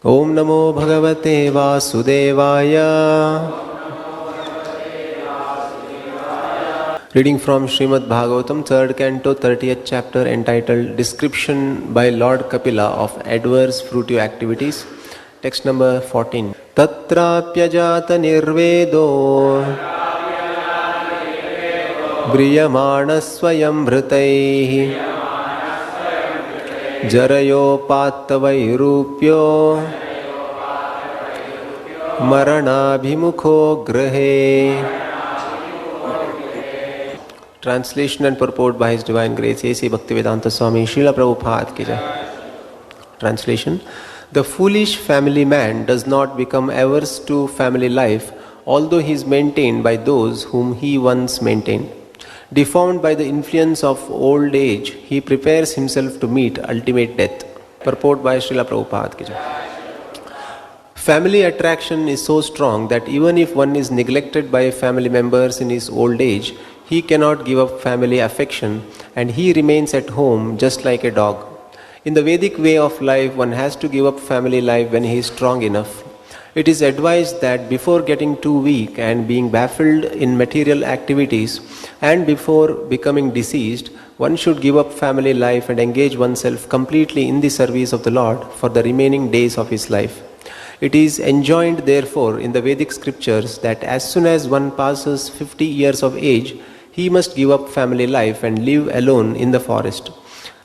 Om Namo Bhagavate Vasudevaya. Reading from Srimad Bhagavatam, 3rd Canto, 30th chapter, entitled Description by Lord Kapila of Adverse Fruitive Activities. Text number 14. Tatrapyajata nirvedo briyamana swayam bhrutaihi Jarayopattavairupyo Maranabhimukho grahe. Translation and purport by His Divine Grace A.C. Bhaktivedanta Swami Srila Prabhupada ki jai. Translation. The foolish family man does not become averse to family life, although he is maintained by those whom he once maintained. Deformed by the influence of old age, he prepares himself to meet ultimate death. Purport by Srila Prabhupada ki jai. Family attraction is so strong that even if one is neglected by family members in his old age, he cannot give up family affection and he remains at home just like a dog. In the Vedic way of life, one has to give up family life when he is strong enough. It is advised that before getting too weak and being baffled in material activities and before becoming deceased, one should give up family life and engage oneself completely in the service of the Lord for the remaining days of his life. It is enjoined therefore in the Vedic scriptures that as soon as one passes 50 years of age, he must give up family life and live alone in the forest.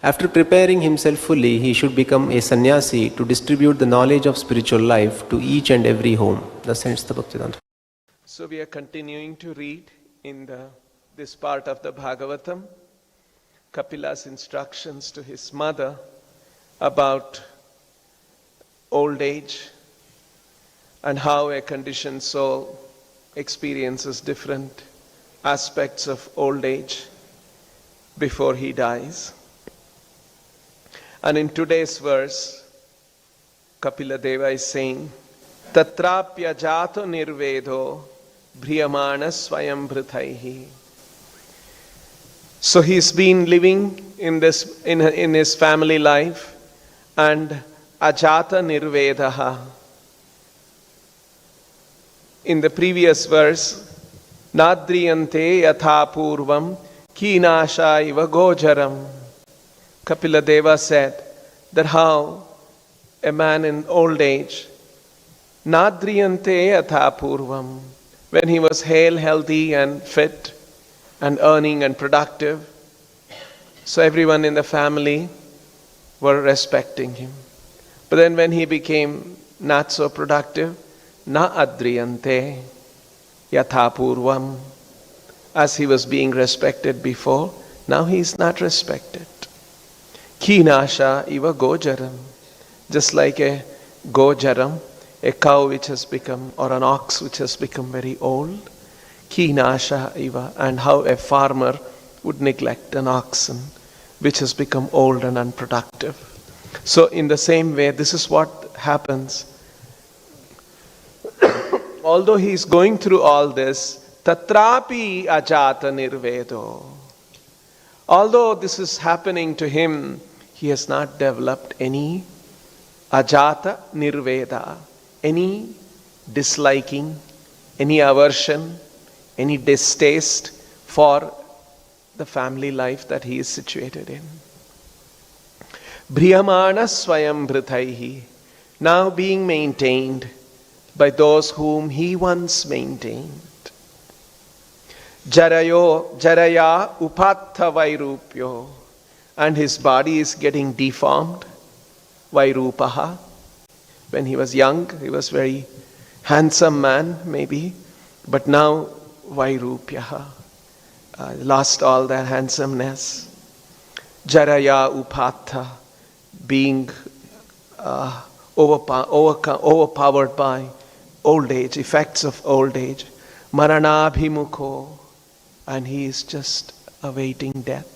After preparing himself fully, he should become a sannyasi to distribute the knowledge of spiritual life to each and every home. Thus ends the Bhaktivedanta. So we are continuing to read in this part of the Bhagavatam, Kapila's instructions to his mother about old age and how a conditioned soul experiences different aspects of old age before he dies. And in today's verse, Kapila Deva is saying, Tatrapya jato nirvedo briyamana swayam bhrutaihi. So he's been living in his family life, and ajata nirvedaha. In the previous verse, Nadriyante yatha purvam kinasha iva gojaram. Kapila Deva said that how a man in old age, Nadriyante yatha purvam, when he was hale, healthy and fit and earning and productive, so everyone in the family were respecting him. But then when he became not so productive, na adriyante yatha purvam, as he was being respected before, now he is not respected. Kinasha iva gojaram, just like a gojaram, a cow which has become, or an ox which has become very old. Kinasha iva, and how a farmer would neglect an oxen which has become old and unproductive. So in the same way, this is what happens. Although he is going through all this, tatrapi ajata nirvedo. Although this is happening to him, he has not developed any ajata nirveda, any disliking, any aversion, any distaste for the family life that he is situated in. Briyamana swayam bhrutaihi, now being maintained by those whom he once maintained. Jaraya upattha vairupyo, and his body is getting deformed. Vairupaha. When he was young, he was very handsome man, maybe, but now vairupyaha, lost all that handsomeness. Jaraya upattha, being overpowered by old age, effects of old age. Maranabhimukho, and he is just awaiting death.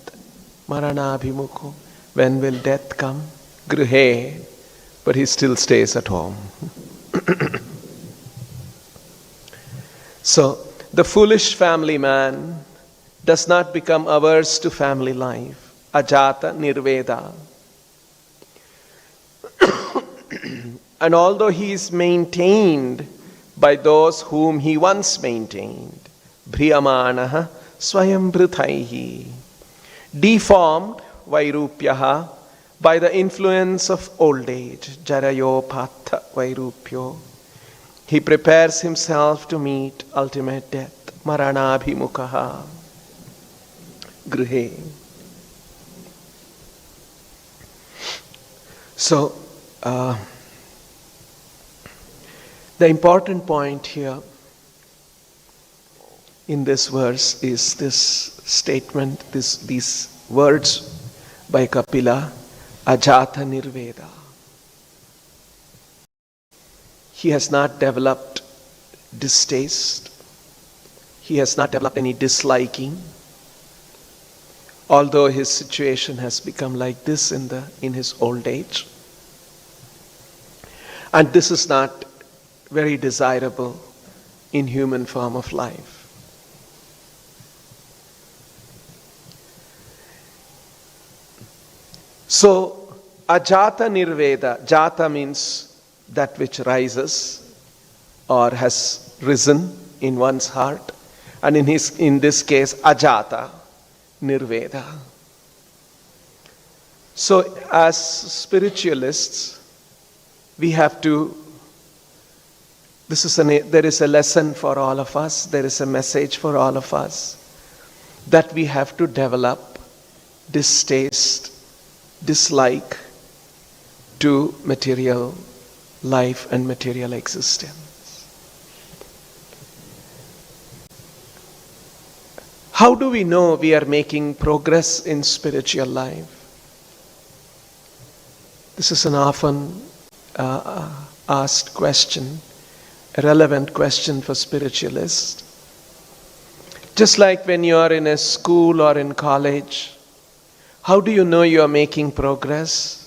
Maranabhimukho, when will death come? Grihe, but he still stays at home. So, the foolish family man does not become averse to family life. Ajata nirveda. And although he is maintained by those whom he once maintained, Bhriyamanaha Swayam Bhrithaihi, deformed Vairupyaha by the influence of old age, Jarayopatha Vairupyo, he prepares himself to meet ultimate death, Maranabhimukaha Grihe. So, the important point here in this verse is this statement, these words by Kapila, Ajata Nirveda. He has not developed distaste. He has not developed any disliking. Although his situation has become like this in his old age. And this is not very desirable in human form of life. So, Ajata Nirveda, Jata means that which rises or has risen in one's heart, and in this case, Ajata Nirveda. So, as spiritualists, we have to, there is a lesson for all of us, there is a message for all of us, that we have to develop distaste, dislike to material life and material existence. How do we know we are making progress in spiritual life? This is an often asked question, a relevant question for spiritualists. Just like when you are in a school or in college, how do you know you are making progress?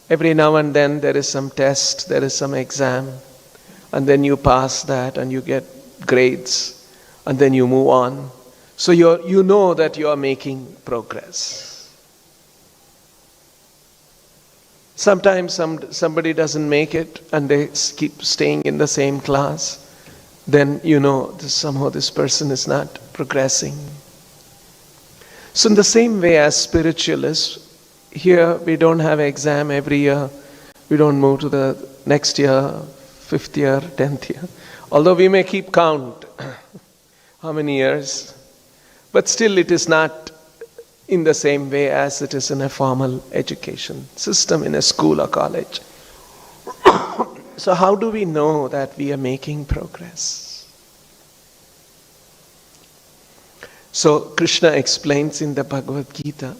Every now and then there is some test, there is some exam, and then you pass that and you get grades, and then you move on. So you know that you are making progress. Sometimes somebody doesn't make it and they keep staying in the same class. Then you know somehow this person is not progressing. So in the same way as spiritualists, here we don't have exam every year. We don't move to the next year, 5th year, 10th year. Although we may keep count how many years. But still it is not in the same way as it is in a formal education system in a school or college. So how do we know that we are making progress? So Krishna explains in the Bhagavad Gita,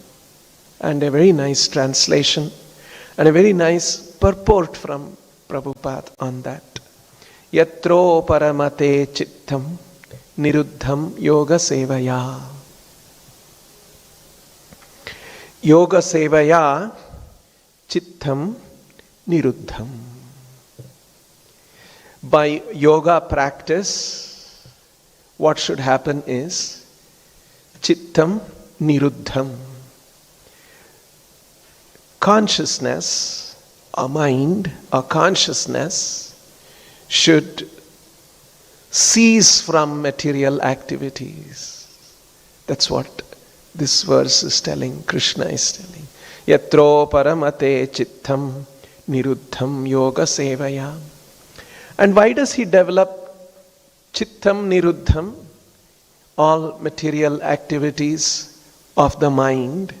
and a very nice translation and a very nice purport from Prabhupada on that. Yatro paramate chittam niruddham yoga sevaya. Yoga sevaya chittam niruddham. By yoga practice, what should happen is chittam niruddham. Consciousness, or mind, or consciousness should cease from material activities. That's what this verse is telling, Krishna is telling. Yatro paramate chittam niruddham yoga sevaya. And why does he develop chittam niruddham? All material activities of the mind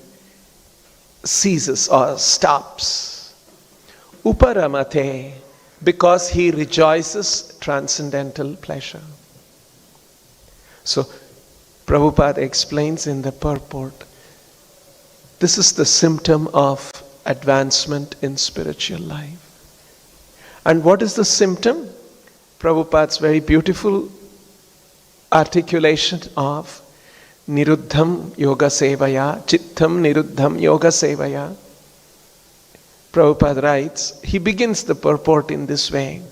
ceases or stops. Uparamate, because he rejoices transcendental pleasure. So Prabhupada explains in the purport, this is the symptom of advancement in spiritual life. And what is the symptom? Prabhupada's very beautiful articulation of niruddham yoga sevaya, chittam niruddham yoga sevaya. Prabhupada writes, he begins the purport in this way.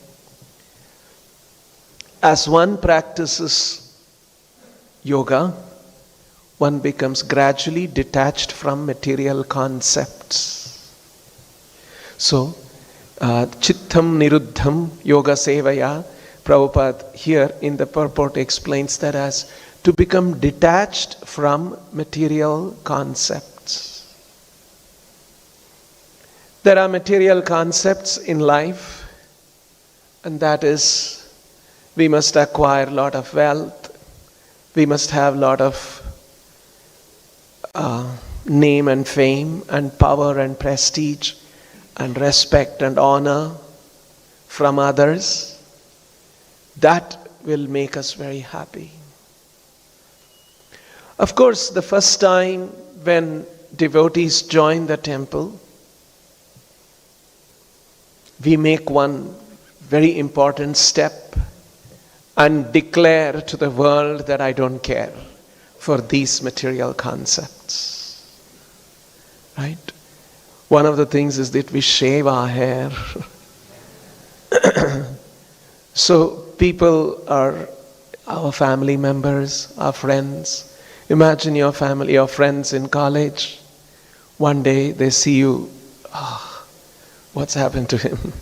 As one practices yoga, one becomes gradually detached from material concepts. So, Chittam Niruddham Yoga Sevaya. Prabhupada here in the purport explains that as to become detached from material concepts. There are material concepts in life, and that is, we must acquire a lot of wealth, we must have a lot of name and fame and power and prestige and respect and honor from others. That will make us very happy. Of course, the first time when devotees join the temple, we make one very important step and declare to the world that I don't care for these material concepts. Right? One of the things is that we shave our hair. So people are our family members, our friends. Imagine your family, your friends in college. One day they see you, what's happened to him?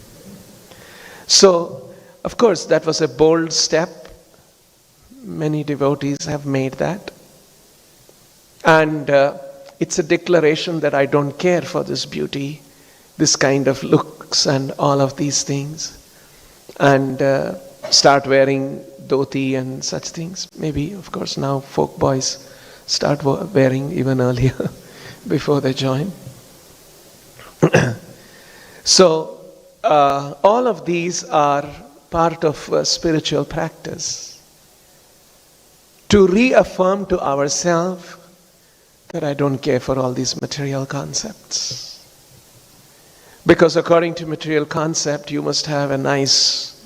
So, of course, that was a bold step. Many devotees have made that. And it's a declaration that I don't care for this beauty, this kind of looks and all of these things. And start wearing dhoti and such things. Maybe, of course, now folk boys start wearing even earlier before they join. So, all of these are part of spiritual practice. To reaffirm to ourselves that I don't care for all these material concepts. Because according to material concept, you must have a nice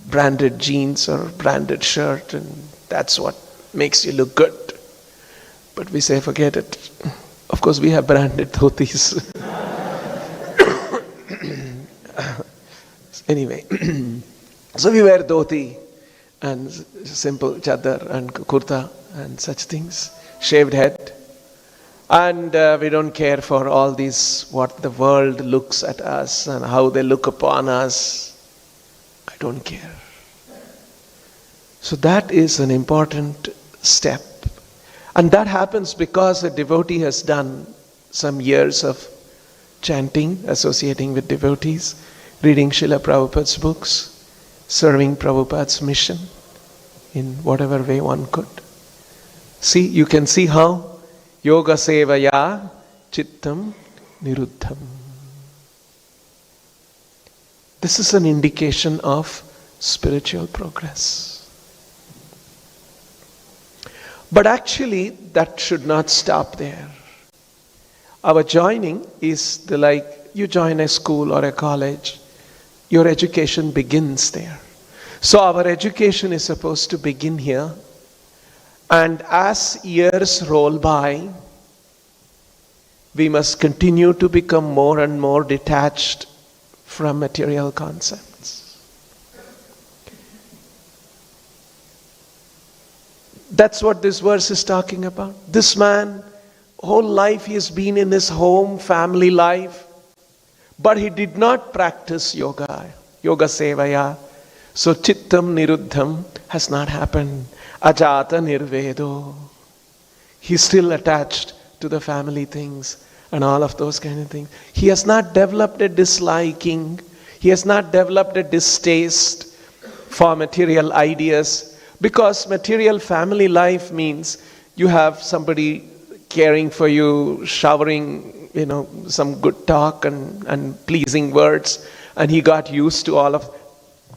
branded jeans or branded shirt, and that's what makes you look good. But we say, forget it. Of course, we have branded dhotis. Anyway, so we wear dhoti and simple chadar and kurta and such things, shaved head. And we don't care for all these, what the world looks at us and how they look upon us. I don't care. So that is an important step. And that happens because a devotee has done some years of chanting, associating with devotees, reading Srila Prabhupada's books, serving Prabhupada's mission in whatever way one could. See, you can see how Yoga Sevaya Chittam Niruddham. This is an indication of spiritual progress. But actually, that should not stop there. Our joining is like you join a school or a college, your education begins there. So our education is supposed to begin here. And as years roll by, we must continue to become more and more detached from material concepts. That's what this verse is talking about. This man, whole life he has been in his home, family life, but he did not practice yoga sevaya. So chittam niruddham has not happened. Ajata nirvedo. He's still attached to the family things and all of those kind of things. He has not developed a disliking. He has not developed a distaste for material ideas, because material family life means you have somebody caring for you, showering, some good talk and pleasing words, and he got used to all of.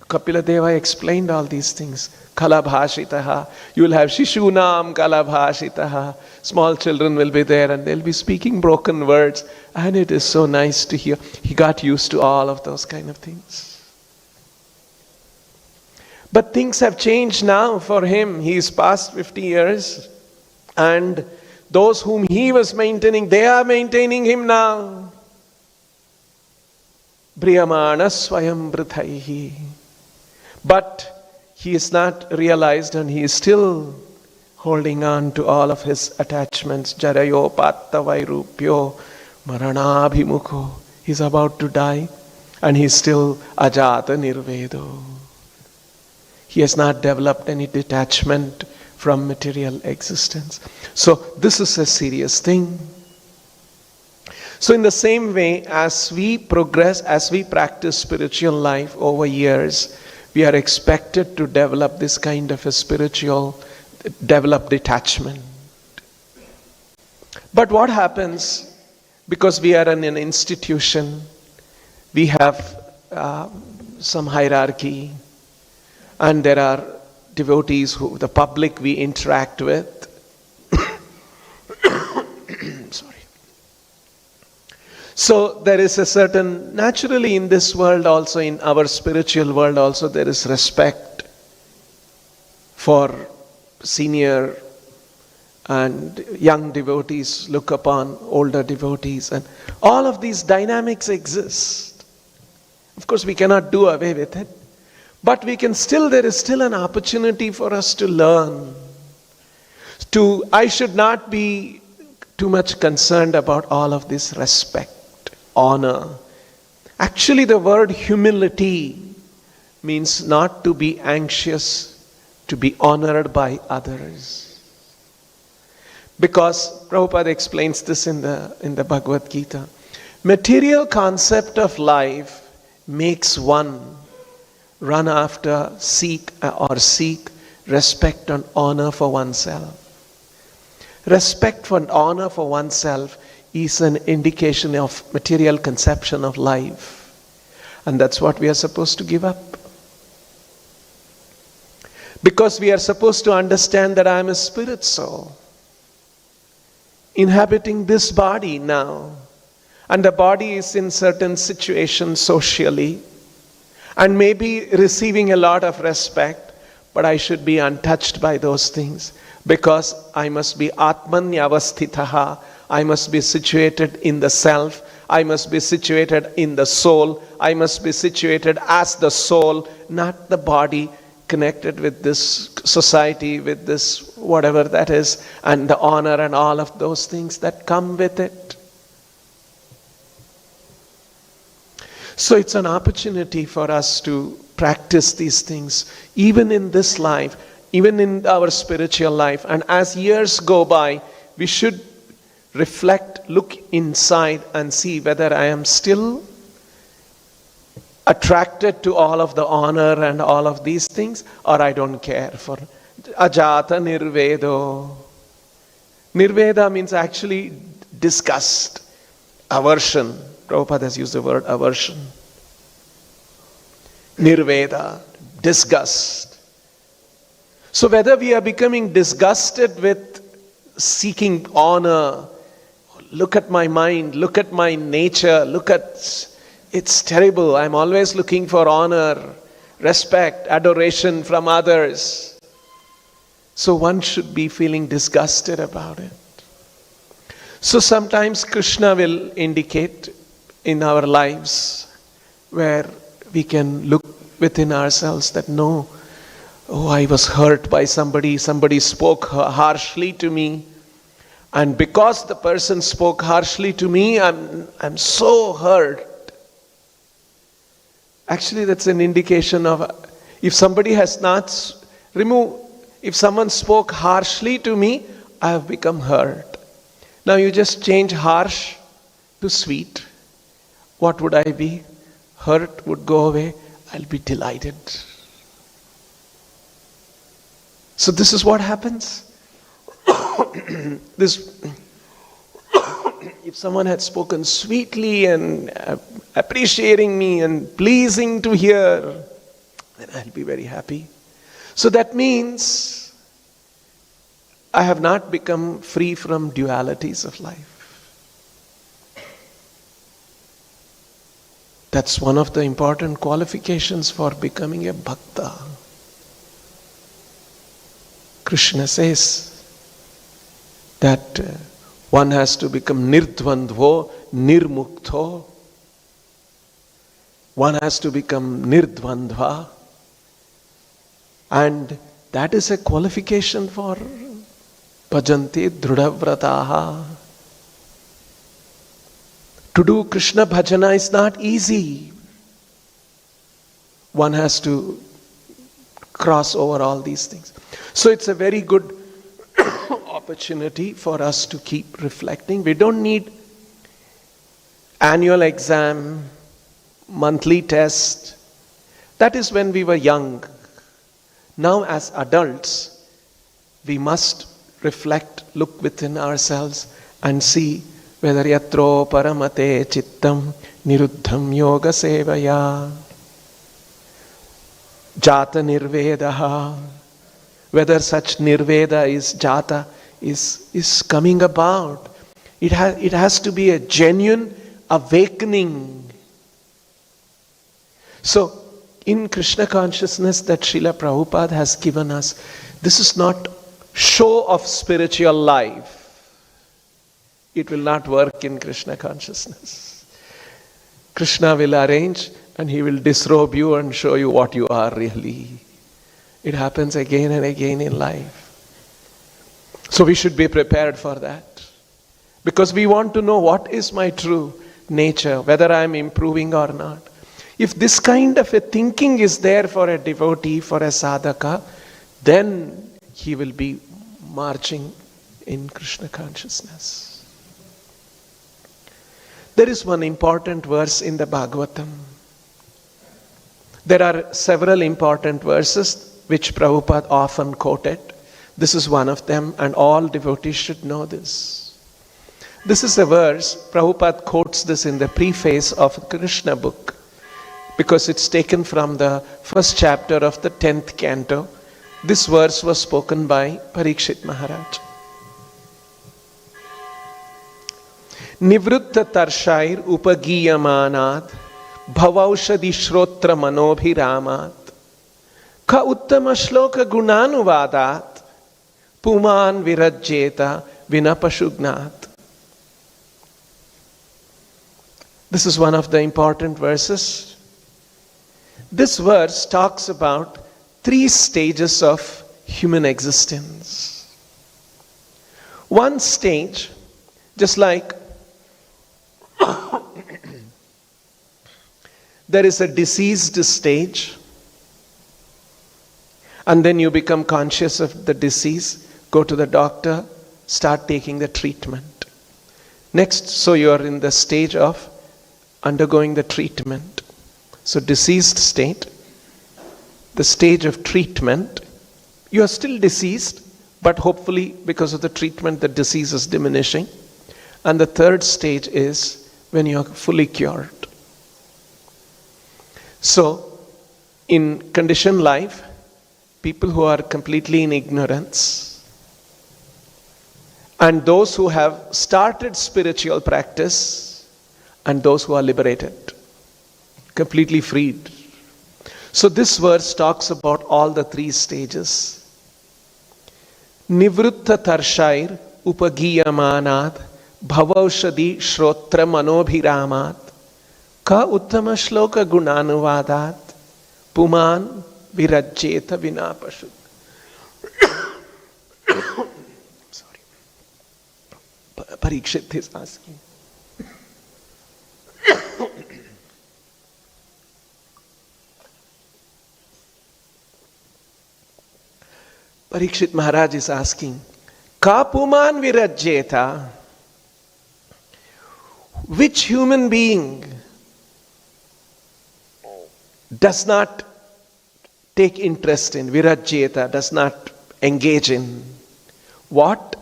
Kapila Deva explained all these things. Kalabhashitaha. You will have Shishunam Kalabhashitaha. Small children will be there and they'll be speaking broken words. And it is so nice to hear. He got used to all of those kind of things. But things have changed now for him. He's past 50 years. And those whom he was maintaining, they are maintaining him now. Briyamana Swayam Brithaihi. But he is not realized and he is still holding on to all of his attachments. Jarayo patta vairupyo maranabhimukho. He's about to die. And he's still ajata nirvedo. He has not developed any detachment from material existence. So this is a serious thing. So in the same way, as we progress, as we practice spiritual life over years, we are expected to develop this kind of a develop detachment. But what happens, because we are in an institution, we have some hierarchy, and there are devotees the public we interact with. Sorry. So there is a certain, naturally in this world also, in our spiritual world also, there is respect for senior and young devotees look upon older devotees, and all of these dynamics exist. Of course, we cannot do away with it, but there is still an opportunity for us to learn. I should not be too much concerned about all of this respect, honor. Actually, the word humility means not to be anxious to be honored by others. Because Prabhupada explains this in the Bhagavad Gita. Material concept of life makes one run after, seek respect and honor for oneself. Respect and honor for oneself is an indication of material conception of life. And that's what we are supposed to give up. Because we are supposed to understand that I am a spirit soul, inhabiting this body now. And the body is in certain situations socially, and maybe receiving a lot of respect, but I should be untouched by those things, because I must be atmanyavasthitaha. I must be situated in the self. I must be situated in the soul. I must be situated as the soul, not the body, connected with this society, with this whatever that is, and the honor and all of those things that come with it. So it's an opportunity for us to practice these things, even in this life, even in our spiritual life. And as years go by, we should reflect, look inside and see whether I am still attracted to all of the honor and all of these things, or I don't care for ajata nirvedo. Nirveda means actually disgust, aversion. Prabhupada has used the word aversion. Nirveda, disgust. So whether we are becoming disgusted with seeking honor, look at my mind, look at my nature, it's terrible. I'm always looking for honor, respect, adoration from others. So one should be feeling disgusted about it. So sometimes Krishna will indicate in our lives where we can look within ourselves that no, I was hurt by somebody spoke harshly to me, and because the person spoke harshly to me, I'm so hurt. Actually, that's an indication of, if somebody has not if someone spoke harshly to me, I have become hurt. Now you just change harsh to sweet. What would I be? Hurt would go away. I'll be delighted. So this is what happens. If someone had spoken sweetly and appreciating me and pleasing to hear, then I'll be very happy. So that means I have not become free from dualities of life. That's one of the important qualifications for becoming a bhakta. Krishna says that one has to become nirdvandvo, nirmuktho. One has to become nirdvandva. And that is a qualification for bhajanti drudhavrataha. To do Krishna bhajana is not easy. One has to cross over all these things. So it's a very good opportunity for us to keep reflecting. We don't need annual exam, monthly test. That is when we were young. Now as adults, we must reflect, look within ourselves and see whether yatro paramate chittam niruddham yoga sevaya jata nirvedaha, whether such nirveda is jata is coming about. It has to be a genuine awakening. So in Krishna consciousness that Srila Prabhupada has given us, this is not show of spiritual life. It will not work in Krishna consciousness. Krishna will arrange and he will disrobe you and show you what you are really. It happens again and again in life. So we should be prepared for that. Because we want to know what is my true nature, whether I am improving or not. If this kind of a thinking is there for a devotee, for a sadhaka, then he will be marching in Krishna consciousness. There is one important verse in the Bhagavatam. There are several important verses which Prabhupada often quoted. This is one of them, and all devotees should know this. This is a verse, Prabhupada quotes this in the preface of the Krishna book, because it's taken from the first chapter of the 10th canto. This verse was spoken by Parikshit Maharaj. Nivritta tarshair upagiyamanad bhavaushadi shrotra manobhiramat ka uttama shloka gunanuvadat puman virajjeta vinapashugnat. This is one of the important verses. This verse talks about 3 stages of human existence. One stage, just like there is a diseased stage, and then you become conscious of the disease, go to the doctor, start taking the treatment. Next, so you are in the stage of undergoing the treatment. So diseased state, the stage of treatment, you are still diseased, but hopefully because of the treatment the disease is diminishing. And the third stage is when you are fully cured. So in conditioned life, people who are completely in ignorance and those who have started spiritual practice and those who are liberated, completely freed. So this verse talks about all the 3 stages. Nivritta tarshair upagiyamanad bhavaushadi shrotra manobhiramat ka uttama shloka gunanuvadat puman virajjeta vinapashut. Sorry. Parikshit is asking. Parikshit Maharaj is asking, Ka puman virajjeta? Which human being does not take interest in, virajjeta, does not engage in what?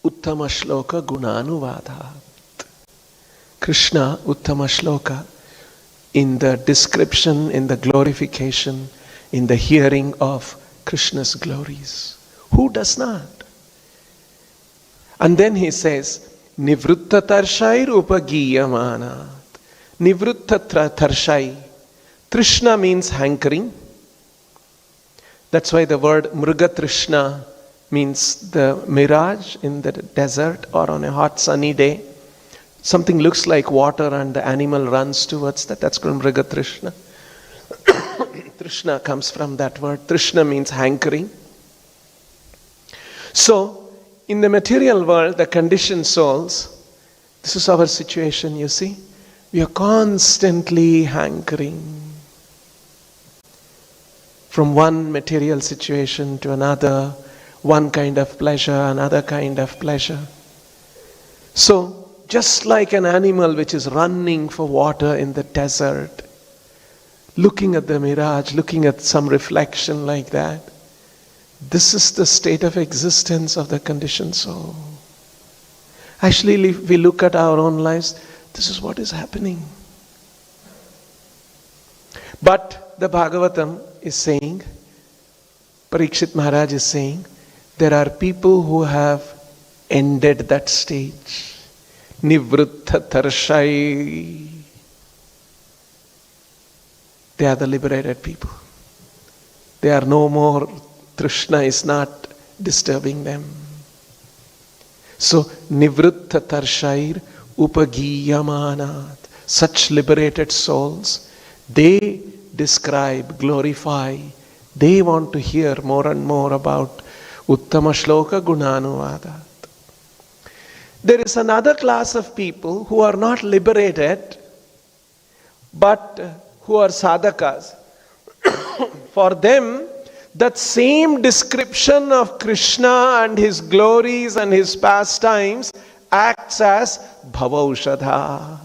Uttama shloka gunanuvadat. Krishna Uttama shloka, in the description, in the glorification, in the hearing of Krishna's glories. Who does not? And then he says, Nivritta tarshair upagiyamanat. Nivritta tarshai. Trishna means hankering. That's why the word Mruga Trishna means the mirage in the desert or on a hot sunny day. Something looks like water and the animal runs towards that. That's called Mruga Trishna. Trishna comes from that word. Trishna means hankering. So, in the material world, the conditioned souls, this is our situation, you see. We are constantly hankering. from one material situation to another, one kind of pleasure, another kind of pleasure. So, just like an animal which is running for water in the desert, looking at the mirage, looking at some reflection like that, this is the state of existence of the conditioned soul. Actually, if we look at our own lives, this is what is happening. But the Bhagavatam is saying, Parikshit Maharaj is saying, there are people who have ended that stage. Nivruttha tarshai. They are the liberated people. They are no more, Trishna is not disturbing them. So, Nivruttha tarshair upagiyamanat. Such liberated souls, they describe, glorify, they want to hear more and more about Uttama Shloka Gunanuvada. There is another class of people who are not liberated, but who are sadhakas. For them, that same description of Krishna and his glories and his pastimes acts as bhavaushadha.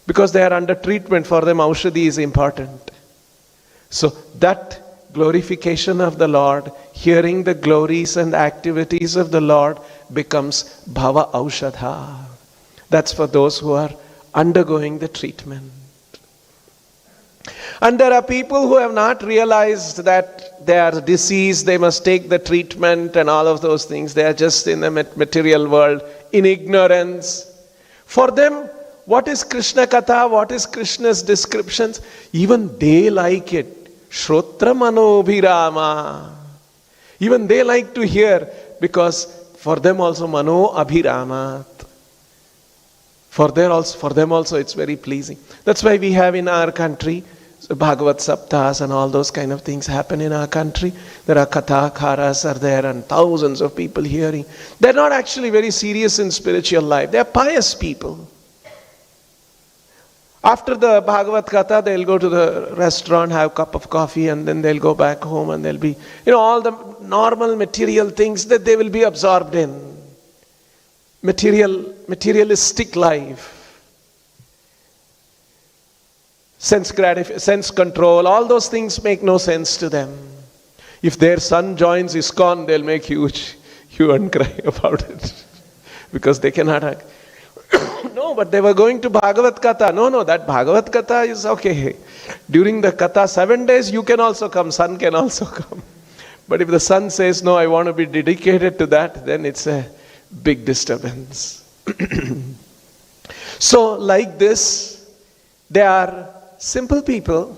Because they are under treatment, for them aushadhi is important. So that glorification of the Lord, hearing the glories and activities of the Lord, becomes bhava aushadha. That's for those who are undergoing the treatment. And there are people who have not realized that they are diseased, they must take the treatment and all of those things. They are just in the material world in ignorance. For them, what is Krishna Katha? What is Krishna's descriptions? Even they like it. Shrotra Manobhirama. Even they like to hear, because for them also Mano Abhiramat. For them also it's very pleasing. That's why we have in our country Bhagavat Saptas and all those kind of things happen in our country. There are Kathakaras are there and thousands of people hearing. They're not actually very serious in spiritual life. They're pious people. After the Bhagavat Katha, they'll go to the restaurant, have a cup of coffee, and then they'll go back home and they'll be, all the normal material things that they will be absorbed in. Materialistic life. Sense control, all those things make no sense to them. If their son joins ISKCON, they'll make huge hue and cry about it. Because they cannot... No, but they were going to Bhagavat Katha. No, that Bhagavat Katha is okay. During the Katha, 7 days, you can also come, son can also come. But if the son says, no, I want to be dedicated to that, then it's a big disturbance. So, like this, they are simple people.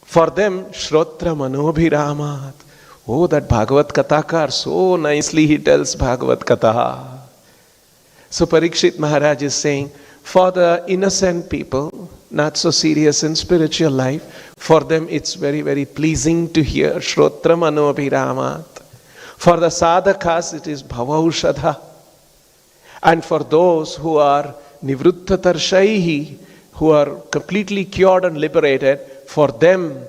For them, Shrotra Manobhiramat. Oh, that Bhagavat Kathakar, so nicely he tells Bhagavat Katha. So Parikshit Maharaj is saying, for the innocent people, not so serious in spiritual life, for them it's very, very pleasing to hear Shrotra Manobhiramat. For the sadhakas, it is bhavaushadha. And for those who are nivruttha tarshaihi, who are completely cured and liberated, for them,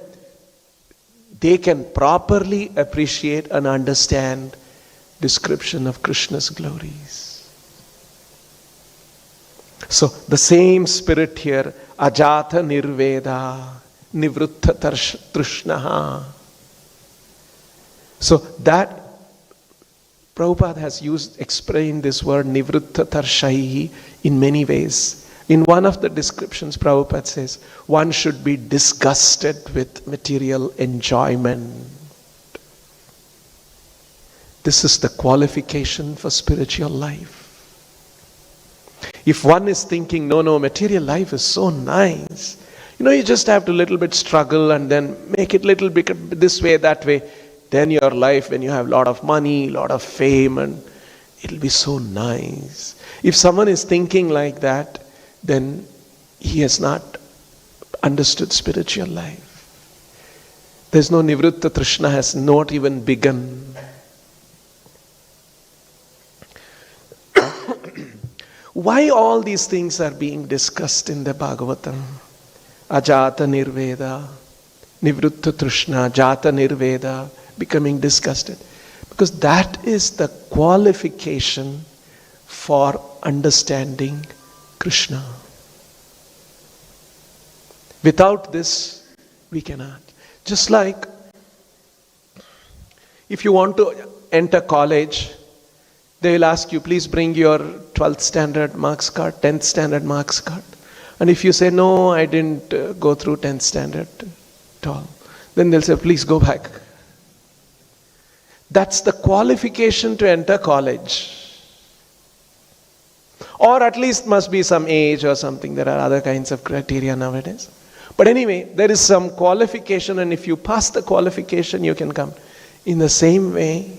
they can properly appreciate and understand description of Krishna's glories. So the same spirit here, ajata nirveda, nivrutta trishnaha. So that Prabhupada has explained this word nivrutta tarshaihi in many ways. In one of the descriptions, Prabhupada says, one should be disgusted with material enjoyment. This is the qualification for spiritual life. If one is thinking, no, material life is so nice. You just have to little bit struggle and then make it little bit this way, that way. Then your life, when you have a lot of money, a lot of fame, and it'll be so nice. If someone is thinking like that, then he has not understood spiritual life. There's no Nivritta Trishna, has not even begun. Why all these things are being discussed in the Bhagavatam? Ajata Nirveda, Nivrutta Trishna, Jata Nirveda, becoming disgusted. Because that is the qualification for understanding Krishna. Without this, we cannot. Just like if you want to enter college, they will ask you, please bring your 12th standard marks card, 10th standard marks card. And if you say, no, I didn't go through 10th standard at all, then they'll say, please go back. That's the qualification to enter college. Or at least must be some age or something. There are other kinds of criteria nowadays. But anyway, there is some qualification, and if you pass the qualification, you can come. In the same way,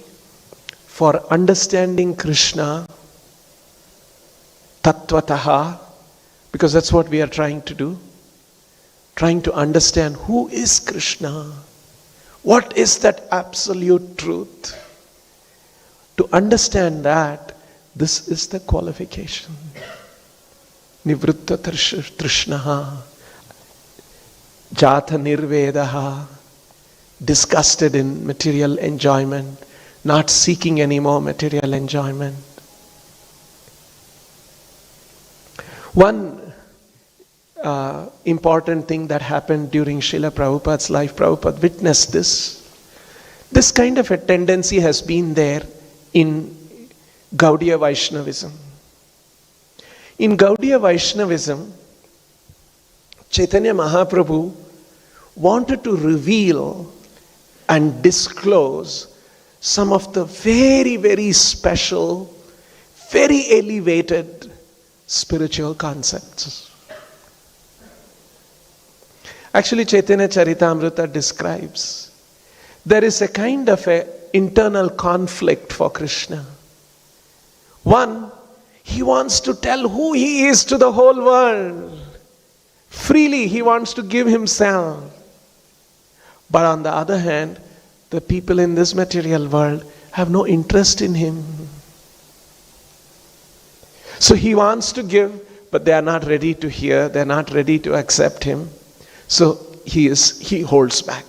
for understanding Krishna, tattvataha, because that's what we are trying to do, trying to understand who is Krishna, what is that absolute truth. To understand that, this is the qualification. Nivrutta trishnaha, jata nirvedaha, disgusted in material enjoyment, not seeking any more material enjoyment. One important thing that happened during Srila Prabhupada's life, Prabhupada witnessed this. This kind of a tendency has been there in Gaudiya Vaishnavism. In Gaudiya Vaishnavism, Chaitanya Mahaprabhu wanted to reveal and disclose some of the very, very special, very elevated spiritual concepts. Actually, Chaitanya Charitamrita describes there is a kind of a internal conflict for Krishna. One, he wants to tell who he is to the whole world. Freely he wants to give himself. But on the other hand, the people in this material world have no interest in him. So he wants to give, but they are not ready to hear, they are not ready to accept him. So he holds back.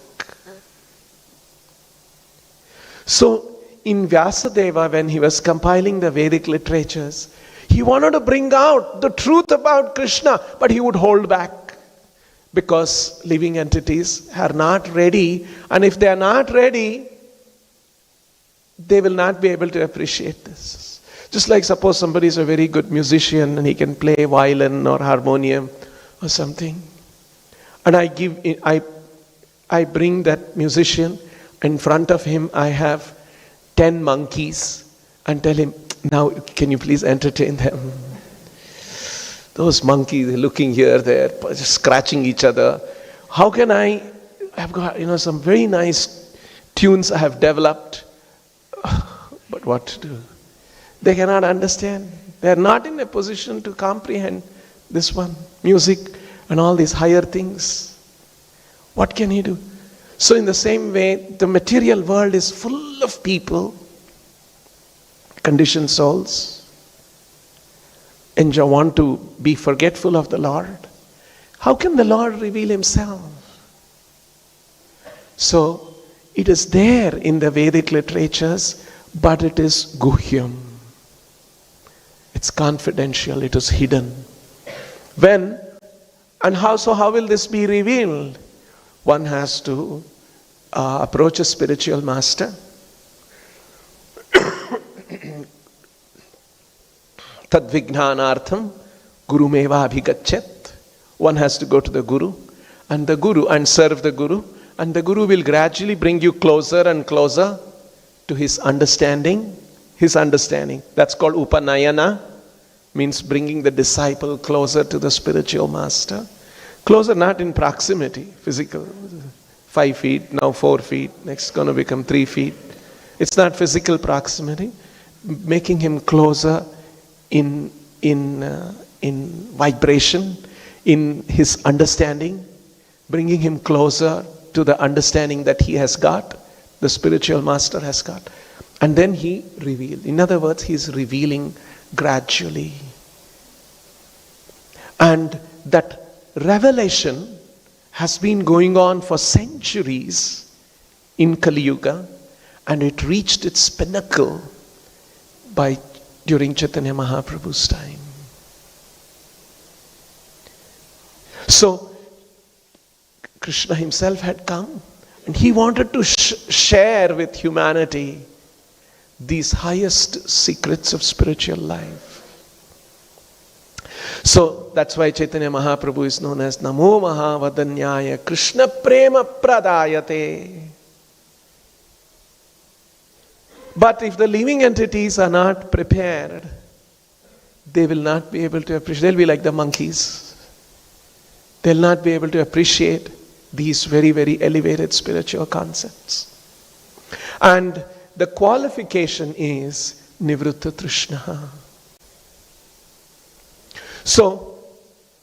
So in Vyasadeva, when he was compiling the Vedic literatures, he wanted to bring out the truth about Krishna, but he would hold back. Because living entities are not ready, and if they are not ready, they will not be able to appreciate this. Just like suppose somebody is a very good musician and he can play violin or harmonium or something. And I bring that musician, in front of him I have 10 monkeys and tell him, now can you please entertain them? Those monkeys looking here, there, just scratching each other. How can I've got some very nice tunes I have developed, but what to do? They cannot understand. They are not in a position to comprehend this one, music and all these higher things. What can he do? So in the same way, the material world is full of people, conditioned souls, and you want to be forgetful of the Lord. How can the Lord reveal himself? So it is there in the Vedic literatures, but it is guhyam. It's confidential, it is hidden. When and how will this be revealed? One has to approach a spiritual master. Tadvignanartham gurumeva abhigachet. One has to go to the Guru and serve the Guru, and the Guru will gradually bring you closer and closer to his understanding. That's called upanayana, means bringing the disciple closer to the spiritual master. Closer not in proximity, physical. 5 feet, now 4 feet, next going to become 3 feet. It's not physical proximity. Making him closer in vibration, in his understanding, bringing him closer to the understanding that he has got, the spiritual master has got. And then he revealed. In other words, he is revealing gradually. And that revelation has been going on for centuries in Kali Yuga, and it reached its pinnacle during Chaitanya Mahaprabhu's time. So, Krishna himself had come, and he wanted to share with humanity these highest secrets of spiritual life. So that's why Chaitanya Mahaprabhu is known as Namo Mahavadanyaya Krishna Prema Pradayate. But if the living entities are not prepared, they will not be able to appreciate. They'll be like the monkeys. They'll not be able to appreciate these very, very elevated spiritual concepts. And the qualification is Nivritta Trishna. So,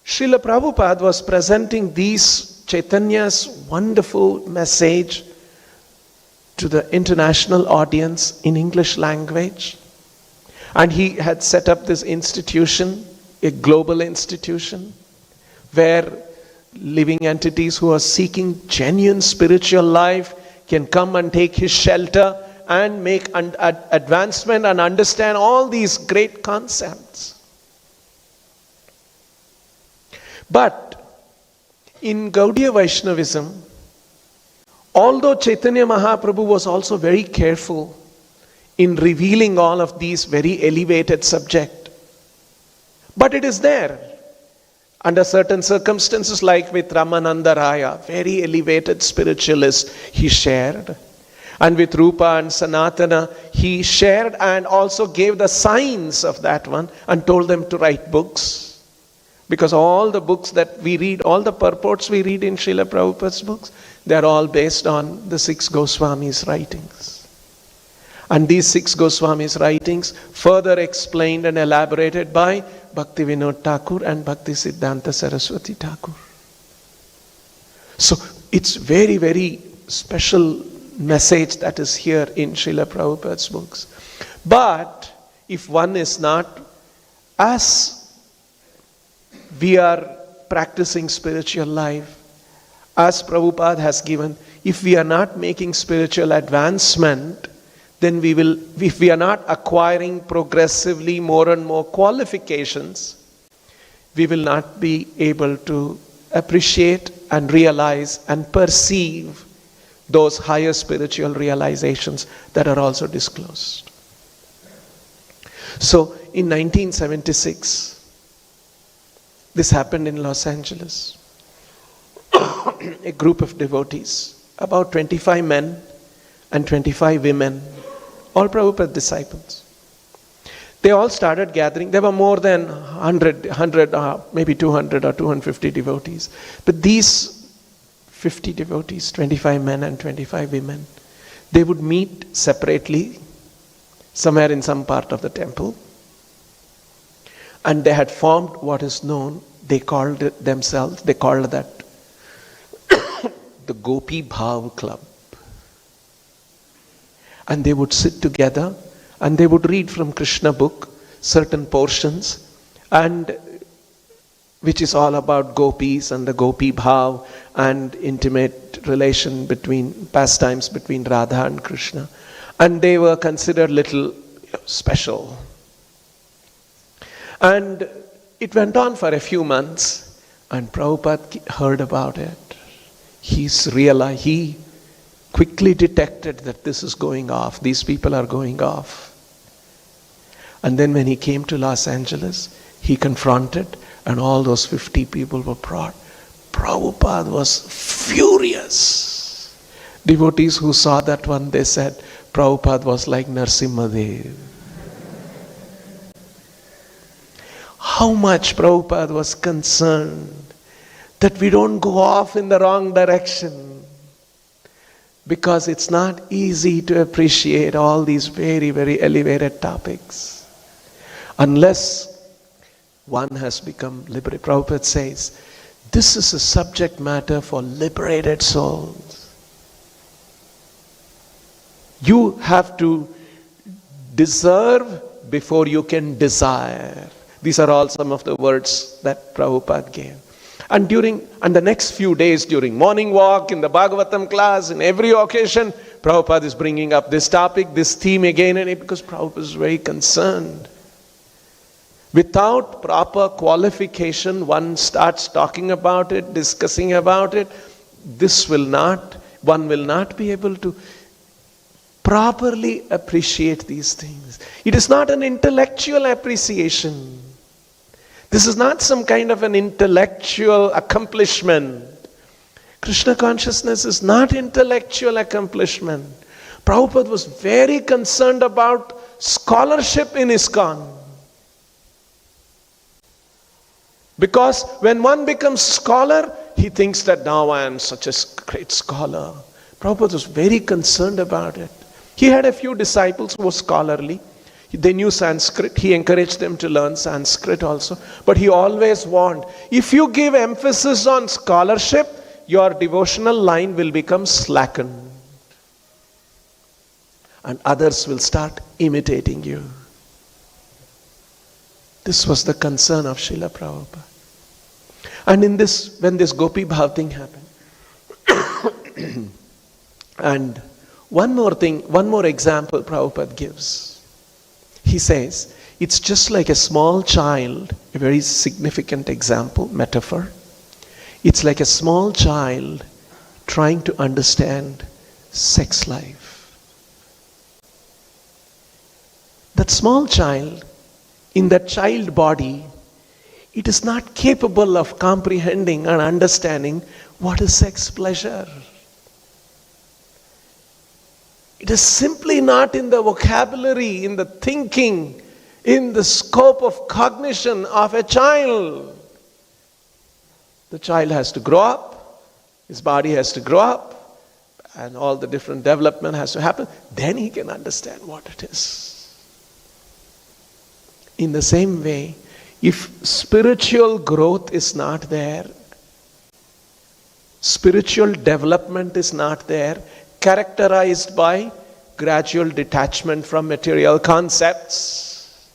Srila Prabhupada was presenting these Chaitanya's wonderful message to the international audience in English language. And he had set up this institution, a global institution, where living entities who are seeking genuine spiritual life can come and take his shelter and make advancement and understand all these great concepts. But in Gaudiya Vaishnavism, although Chaitanya Mahaprabhu was also very careful in revealing all of these very elevated subjects, but it is there. Under certain circumstances, like with Ramananda Raya, very elevated spiritualist, he shared. And with Rupa and Sanatana, he shared and also gave the signs of that one and told them to write books. Because all the books that we read, all the purports we read in Srila Prabhupada's books, they are all based on the 6 Goswamis' writings. And these 6 Goswamis' writings further explained and elaborated by Bhaktivedanta Thakur and Bhaktisiddhanta Saraswati Thakur. So it's very, very special message that is here in Srila Prabhupada's books. But if one is not, as we are practicing spiritual life, as Prabhupada has given, if we are not making spiritual advancement, then if we are not acquiring progressively more and more qualifications, we will not be able to appreciate and realize and perceive those higher spiritual realizations that are also disclosed. So in 1976, this happened in Los Angeles. A group of devotees, about 25 men and 25 women, all Prabhupada disciples. They all started gathering. There were more than 100, maybe 200 or 250 devotees. But these 50 devotees, 25 men and 25 women, they would meet separately somewhere in some part of the temple. And they had formed what is known, they called that the Gopi Bhav Club. And they would sit together and they would read from Krishna book certain portions, and which is all about gopis and the Gopi Bhav and intimate relation between pastimes between Radha and Krishna. And they were considered little special. And it went on for a few months, and Prabhupada heard about it. He quickly detected that this is going off, these people are going off. And then when he came to Los Angeles, he confronted, and all those 50 people were brought. Prabhupada was furious. Devotees who saw that one, they said, Prabhupada was like Narsimhadev. How much Prabhupada was concerned that we don't go off in the wrong direction. Because it's not easy to appreciate all these very, very elevated topics. Unless one has become liberated. Prabhupada says, this is a subject matter for liberated souls. You have to deserve before you can desire. These are all some of the words that Prabhupada gave. And the next few days during morning walk, in the Bhagavatam class, in every occasion, Prabhupada is bringing up this topic, this theme again and again, because Prabhupada is very concerned. Without proper qualification, one starts talking about it, discussing about it, one will not be able to properly appreciate these things. It is not an intellectual appreciation. This is not some kind of an intellectual accomplishment. Krishna consciousness is not intellectual accomplishment. Prabhupada was very concerned about scholarship in ISKCON. Because when one becomes scholar, he thinks that now I am such a great scholar. Prabhupada was very concerned about it. He had a few disciples who were scholarly. They knew Sanskrit. He encouraged them to learn Sanskrit also. But he always warned, if you give emphasis on scholarship, your devotional line will become slackened. And others will start imitating you. This was the concern of Srila Prabhupada. And when this Gopi Bhav thing happened, and one more example Prabhupada gives. He says, it's just like a small child, a very significant example, metaphor. It's like a small child trying to understand sex life. That small child, in that child body, it is not capable of comprehending and understanding what is sex pleasure. It is simply not in the vocabulary, in the thinking, in the scope of cognition of a child. The child has to grow up, his body has to grow up, and all the different development has to happen. Then he can understand what it is. In the same way, if spiritual growth is not there, spiritual development is not there, characterized by gradual detachment from material concepts.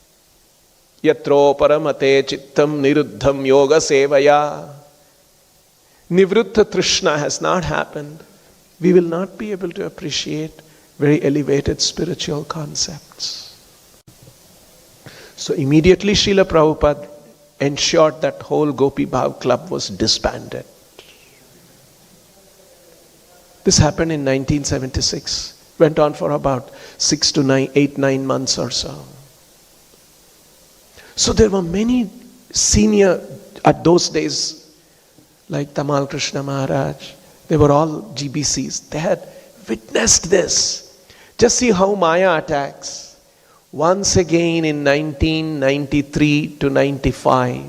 Yatro paramate chittam niruddham yoga sevaya. Nivruttha Trishna has not happened. We will not be able to appreciate very elevated spiritual concepts. So immediately Srila Prabhupada ensured that whole Gopi Bhav club was disbanded. This happened in 1976. Went on for about 6 to 9 months or so. So there were many senior, at those days, like Tamal Krishna Maharaj, they were all GBCs. They had witnessed this. Just see how Maya attacks. Once again in 1993 to 95,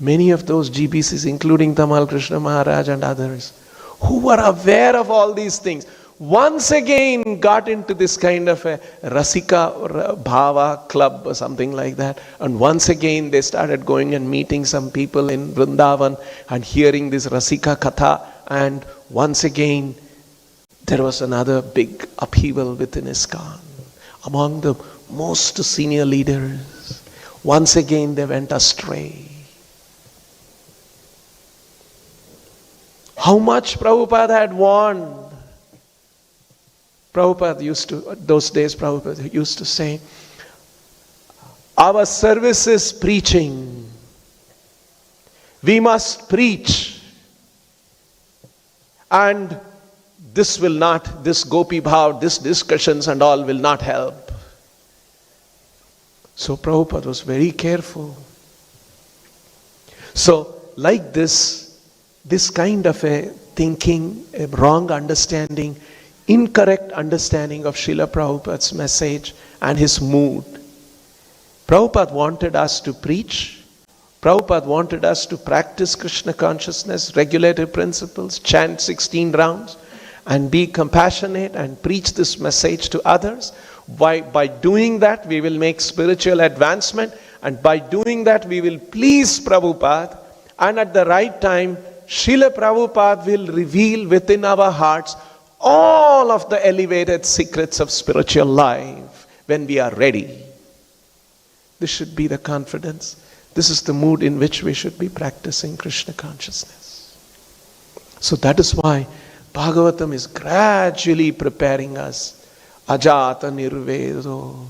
many of those GBCs, including Tamal Krishna Maharaj and others, who were aware of all these things, once again got into this kind of a Rasika or Bhava club or something like that. And once again they started going and meeting some people in Vrindavan and hearing this Rasika Katha. And once again there was another big upheaval within ISKCON. Among the most senior leaders, once again they went astray. How much Prabhupada had warned. Prabhupada used to say, our service is preaching. We must preach. And this Gopi Bhav, this discussions and all will not help. So Prabhupada was very careful. So like this kind of a thinking, a wrong understanding, incorrect understanding of Srila Prabhupada's message and his mood. Prabhupada wanted us to preach. Prabhupada wanted us to practice Krishna consciousness, regulative principles, chant 16 rounds, and be compassionate and preach this message to others. By doing that, we will make spiritual advancement, and by doing that, we will please Prabhupada, and at the right time, Srila Prabhupada will reveal within our hearts all of the elevated secrets of spiritual life when we are ready. This should be the confidence This is the mood in which we should be practicing Krishna consciousness. So that is why Bhagavatam is gradually preparing us. Ajata nirvedo.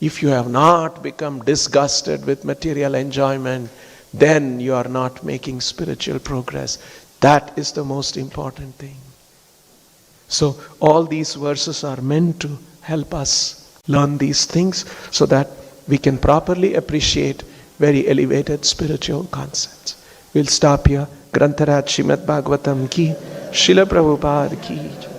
If you have not become disgusted with material enjoyment, then you are not making spiritual progress. That is the most important thing. So all these verses are meant to help us learn these things so that we can properly appreciate very elevated spiritual concepts. We'll stop here. Grantaraj Srimad Bhagavatam ki, Srila Prabhupada ki.